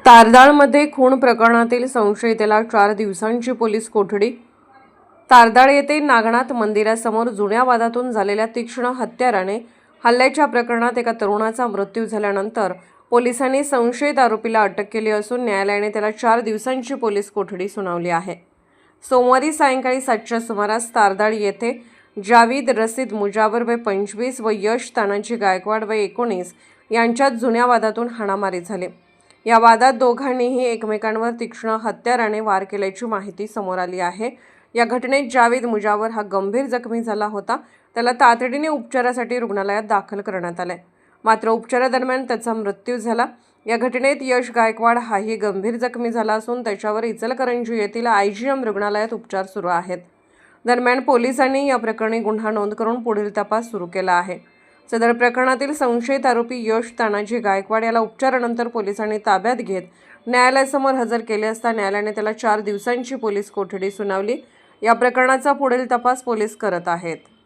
तारदाळमध्ये खून प्रकरणातील संशयिताला 4 दिवसांची पोलीस कोठडी। तारदाळ येथे नागनाथ मंदिरासमोर जुन्या वादातून झालेल्या तीक्ष्ण हत्याराने हल्ल्याच्या प्रकरणात एका तरुणाचा मृत्यू झाल्यानंतर पोलिसांनी संशयित आरोपीला अटक केली असून न्यायालयाने त्याला 4 दिवसांची पोलीस कोठडी सुनावली आहे। सोमवारी सायंकाळी 7च्या सुमारास तारदाळ येथे जावेद रशीद मुजावर वय 25 व यश तानाजी गायकवाड वय 19 यांच्यात जुन्या वादातून हाणामारी झाली। या वादात दोघांनीही एकमेकांवर तीक्ष्ण हत्याराने वार केल्याची माहिती समोर आली आहे। या घटनेत जावेद मुजावर हा गंभीर जखमी झाला होता। त्याला तातडीने उपचारासाठी रुग्णालयात दाखल करण्यात आले, मात्र उपचारादरम्यान त्याचा मृत्यू झाला। या घटनेत यश गायकवाड हाही गंभीर जखमी झाला असून त्याच्यावर इचलकरंजी येथील IGM रुग्णालयात उपचार सुरू आहेत। दरम्यान पोलिसांनी या प्रकरणी गुन्हा नोंद करून पुढील तपास सुरू केला आहे। सदर प्रकरणातील संशयित आरोपी यश तानाजी गायकवाड याला उपचारानंतर पोलिसांनी ताब्यात घेत न्यायालयासमोर हजर केले असता न्यायालयाने त्याला 4 दिवसांची पोलीस कोठडी सुनावली। या प्रकरणाचा पुढील तपास पोलीस करत आहेत।